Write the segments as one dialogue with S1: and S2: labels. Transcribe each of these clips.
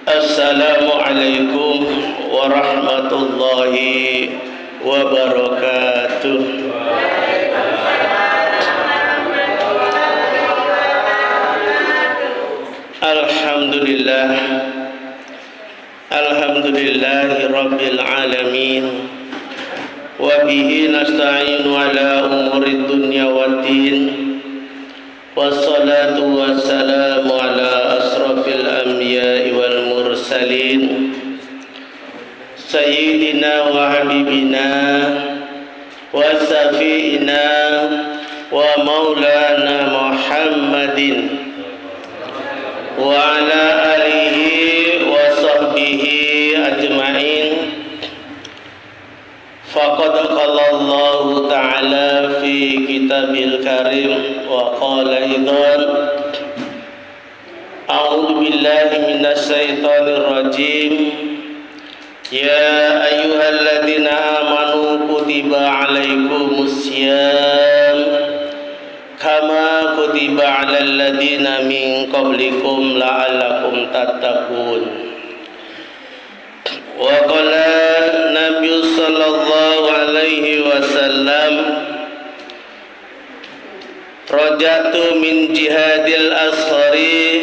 S1: Assalamualaikum warahmatullahi wabarakatuh. Alhamdulillah, alhamdulillahi rabbil alamin. Wa bihi nasta'inu ala umuri dunya waddin. Wassalatu wassalamu ala asrafil anbiya'i wal mursalin sayyidina wa habibina wa safiina wa maulana Muhammadin wa ala alihi wa sahbihi ajma'in. Faqad qala Allah ta'ala fi kitabil karim wa qala idzan a'udzu billahi minasy syaithanir rajim. Ya ayyuhalladzina amanu kutiba 'alaikumusiyam kama kutiba 'alal ladzina min qablikum la'allakum tattaqun. Wa qala Nabi sallallahu alaihi wasallam raja'tu min jihadil asghari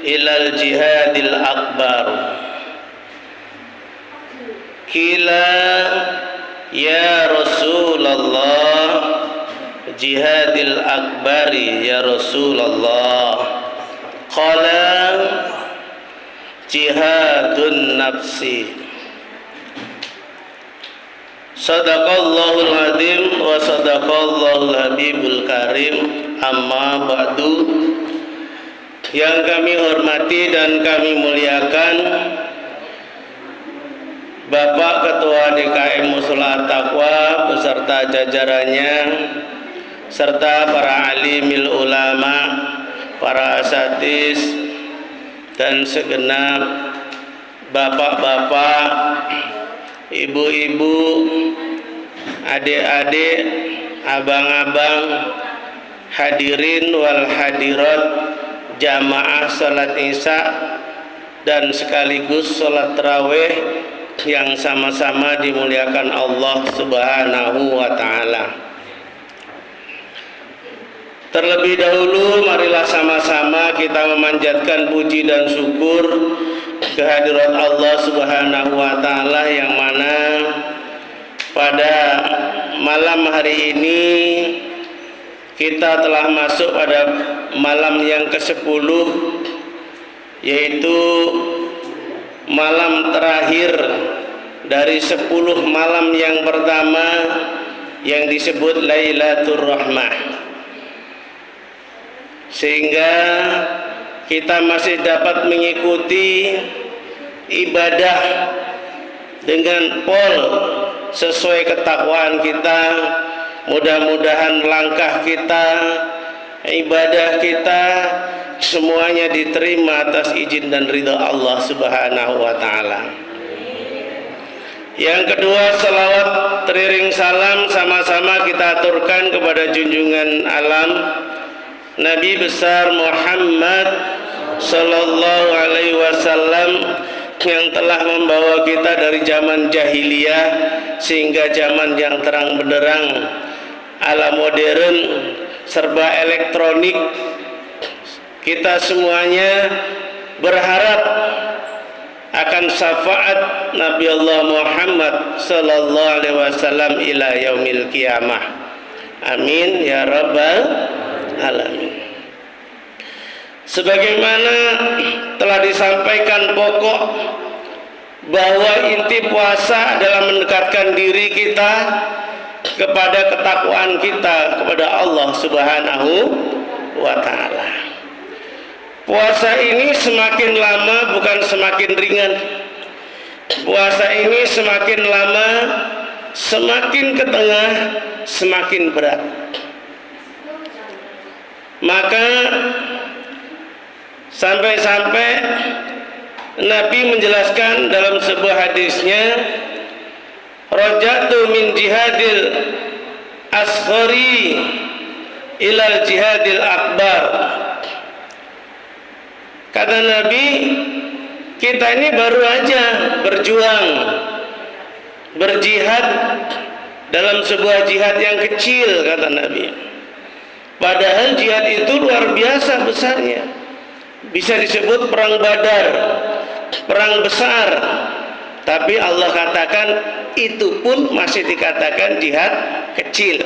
S1: ilal jihadil akbar. Qila ya Rasulullah jihadil akbari ya Rasulullah. Qala jihadun nafsi. Sadaqallahul azim wa sadaqallahul habibul karim. Amma ba'du. Yang kami hormati dan kami muliakan Bapak Ketua DKM Musholah Taqwa beserta jajarannya, serta para alimil ulama, para asatidz dan segenap bapak-bapak, ibu-ibu, adik-adik, abang-abang, hadirin wal hadirat, jamaah salat isya dan sekaligus salat tarawih yang sama-sama dimuliakan Allah Subhanahu wa taala. Terlebih dahulu marilah sama-sama kita memanjatkan puji dan syukur kehadirat Allah Subhanahu wa taala yang mana pada malam hari ini kita telah masuk pada malam yang ke-10, yaitu malam terakhir dari 10 malam yang pertama yang disebut Lailatul Rahmah. Sehingga kita masih dapat mengikuti ibadah dengan pol sesuai ketakwaan kita. Mudah-mudahan langkah kita, ibadah kita semuanya diterima atas izin dan ridha Allah Subhanahu wa taala. Yang kedua, salawat teriring salam sama-sama kita aturkan kepada junjungan alam Nabi besar Muhammad sallallahu alaihi wasallam yang telah membawa kita dari zaman jahiliyah sehingga zaman yang terang benderang, ala modern, serba elektronik. Kita semuanya berharap akan syafaat Nabi Allah Muhammad sallallahu alaihi wasallam ila yaumil qiyamah. Amin ya rabbal alamin. Sebagaimana telah disampaikan pokok bahwa inti puasa adalah mendekatkan diri kita kepada ketakwaan kita kepada Allah Subhanahu wa taala. Puasa ini semakin lama bukan semakin ringan. Puasa ini semakin lama, semakin ke tengah, semakin berat. Maka sampai-sampai Nabi menjelaskan dalam sebuah hadisnya, raja'tu min jihadil asghari ilal jihadil akbar. Kata Nabi, Kita ini baru aja berjuang, berjihad dalam sebuah jihad yang kecil, kata Nabi. Padahal jihad itu luar biasa besarnya. Bisa disebut perang Badar, perang besar. Tapi Allah katakan itu pun masih dikatakan jihad kecil.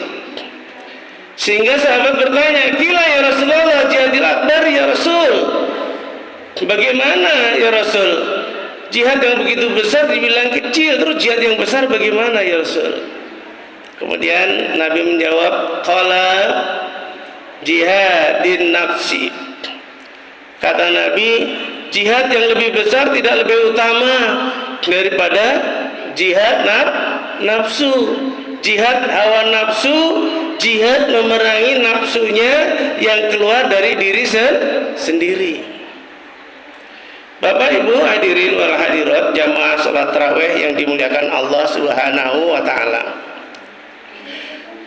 S1: Sehingga sahabat bertanya, "Gila ya Rasulullah, jihadil akbar ya Rasul. Bagaimana ya Rasul? Jihad yang begitu besar dibilang kecil, terus jihad yang besar bagaimana ya Rasul?" Kemudian Nabi menjawab, "Qala jihadin nafsi." Kata Nabi, jihad yang lebih besar tidak lebih utama daripada jihad nafsu, jihad hawa nafsu, jihad memerangi nafsunya yang keluar dari diri sendiri. Bapak Ibu hadirin wal hadirat jamaah salat tarawih yang dimuliakan Allah Subhanahu wa taala.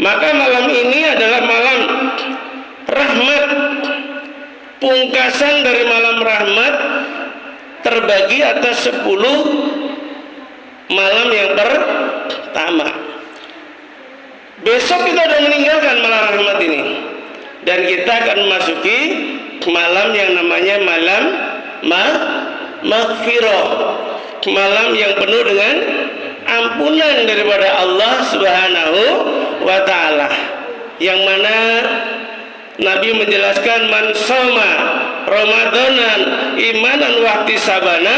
S1: Maka malam ini adalah malam rahmat, pungkasan dari malam rahmat terbagi atas 10 malam yang pertama. Besok kita sudah meninggalkan malam rahmat ini dan kita akan memasuki malam yang namanya malam maghfirah, malam yang penuh dengan ampunan daripada Allah Subhanahu wa taala, yang mana Nabi menjelaskan man shoma ramadanan imanan wa ihtisabana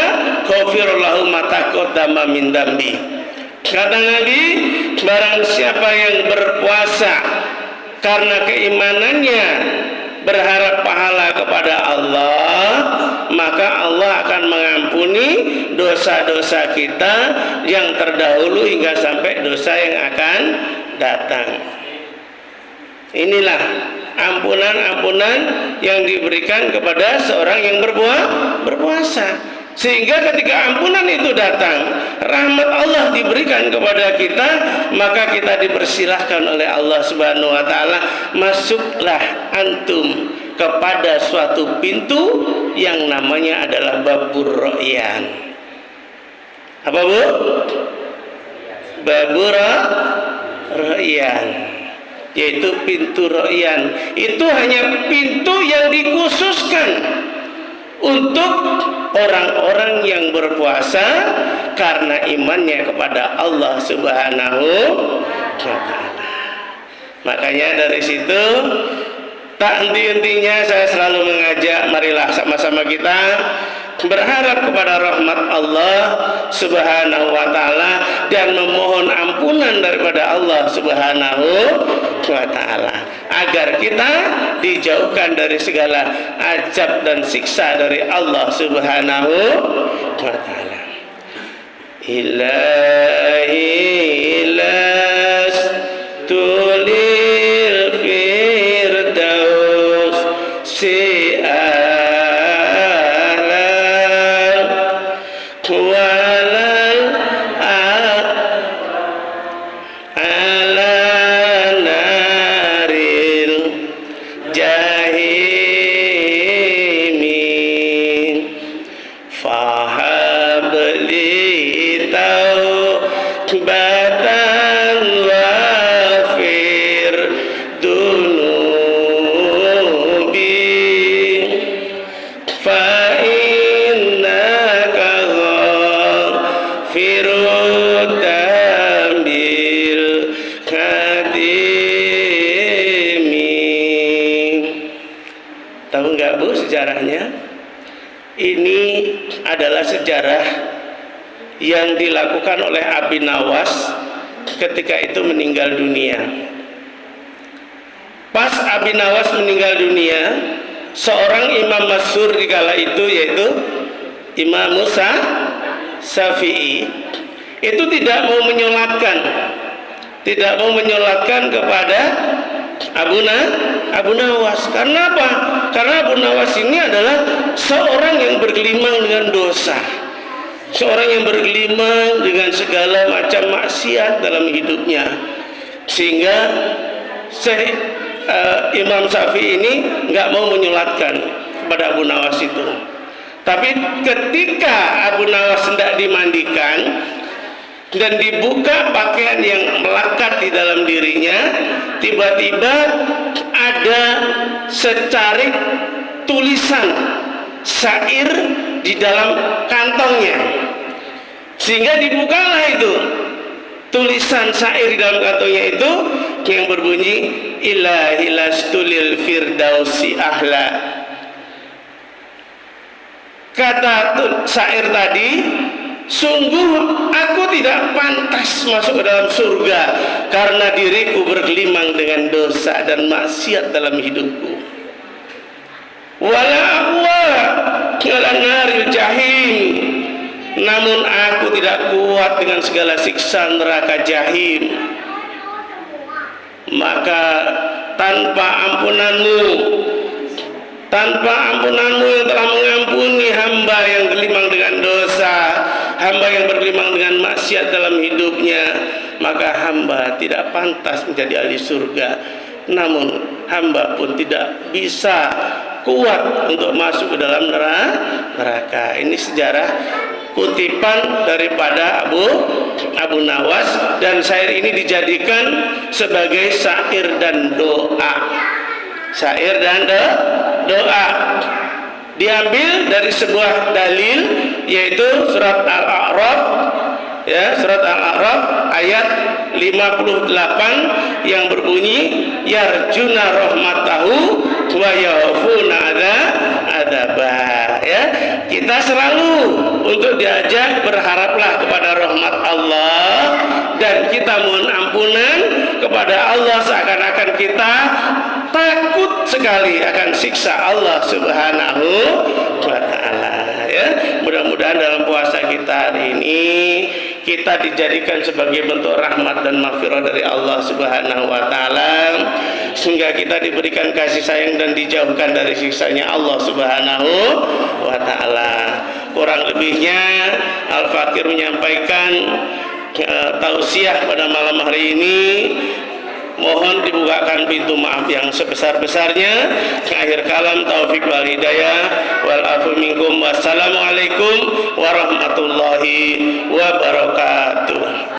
S1: ghafirallahu ma taqaddama min dambi. Kata Nabi, barang siapa yang berpuasa karena keimanannya, berharap pahala kepada Allah, maka Allah akan mengampuni dosa-dosa kita yang terdahulu hingga sampai dosa yang akan datang. Inilah ampunan-ampunan yang diberikan kepada seorang yang berpuasa. Sehingga ketika ampunan itu datang, rahmat Allah diberikan kepada kita, maka kita dipersilahkan oleh Allah Subhanahu wa taala, masuklah antum kepada suatu pintu yang namanya adalah babur ro'yan. Apa Bu? Babur ro'yan, yaitu pintu ro'yan. Itu hanya pintu yang dikhususkan untuk orang-orang yang berpuasa karena imannya kepada Allah Subhanahu wa taala. Makanya dari situ tak henti-hentinya saya selalu mengajak, marilah sama-sama kita berharap kepada rahmat Allah Subhanahu wa taala dan memohon ampunan daripada Allah Subhanahu wa taala agar kita dijauhkan dari segala azab dan siksa dari Allah Subhanahu wa taala. Ilahi las tulil firdaus sejarah yang dilakukan oleh Abi Nawas ketika itu meninggal dunia. Pas Abi Nawas meninggal dunia, seorang imam masyhur di kala itu yaitu Imam Musa Syafi'i itu tidak mau menyolatkan kepada Abu Nawas. Karena apa? Karena Abu Nawas ini adalah seorang yang bergelimang dengan dosa, seorang yang bergelimang dengan segala macam maksiat dalam hidupnya, sehingga Imam Syafi'i ini nggak mau menyolatkan kepada Abu Nawas itu. Tapi ketika Abu Nawas hendak dimandikan dan dibuka pakaian yang melekat di dalam dirinya, tiba-tiba ada secarik tulisan syair di dalam kantongnya, sehingga dibukalah itu tulisan syair di dalam kantongnya itu yang berbunyi ilahilastulil firdausi ahla. Kata syair tadi, sungguh aku tidak pantas masuk ke dalam surga karena diriku bergelimang dengan dosa dan maksiat dalam hidupku. Wala aqwa ala naril jahim, namun aku tidak kuat dengan segala siksa neraka jahim. Maka tanpa ampunanmu yang telah mengampuni hamba yang bergelimang dengan dosa, hamba yang bergelimang dengan maksiat dalam hidupnya, maka hamba tidak pantas menjadi ahli surga. Namun hamba pun tidak bisa kuat untuk masuk ke dalam neraka. Ini sejarah kutipan daripada Abu Nawas, dan syair ini dijadikan sebagai syair dan doa. Syair dan doa diambil dari sebuah dalil, yaitu surat Al-A'raf, ya, surat Al-A'raf ayat 58 yang berbunyi yarjuna rahmatahu wa yakhafuna adzabah. Ya, kita selalu untuk diajak berharaplah kepada rahmat Allah, dan kita mohon ampunan kepada Allah seakan-akan kita takut sekali akan siksa Allah Subhanahu wa ta'ala. Ya, mudah-mudahan dalam puasa kita hari ini kita dijadikan sebagai bentuk rahmat dan maghfirah dari Allah Subhanahu wa ta'ala, sehingga kita diberikan kasih sayang dan dijauhkan dari siksanya Allah Subhanahu wa ta'ala. Kurang lebihnya Al-Fakir menyampaikan tausiah pada malam hari ini. Mohon dibukakan pintu maaf yang sebesar-besarnya. Akhir kalam, taufik wal hidayah, wal afu minkum. Wassalamualaikum warahmatullahi wabarakatuh.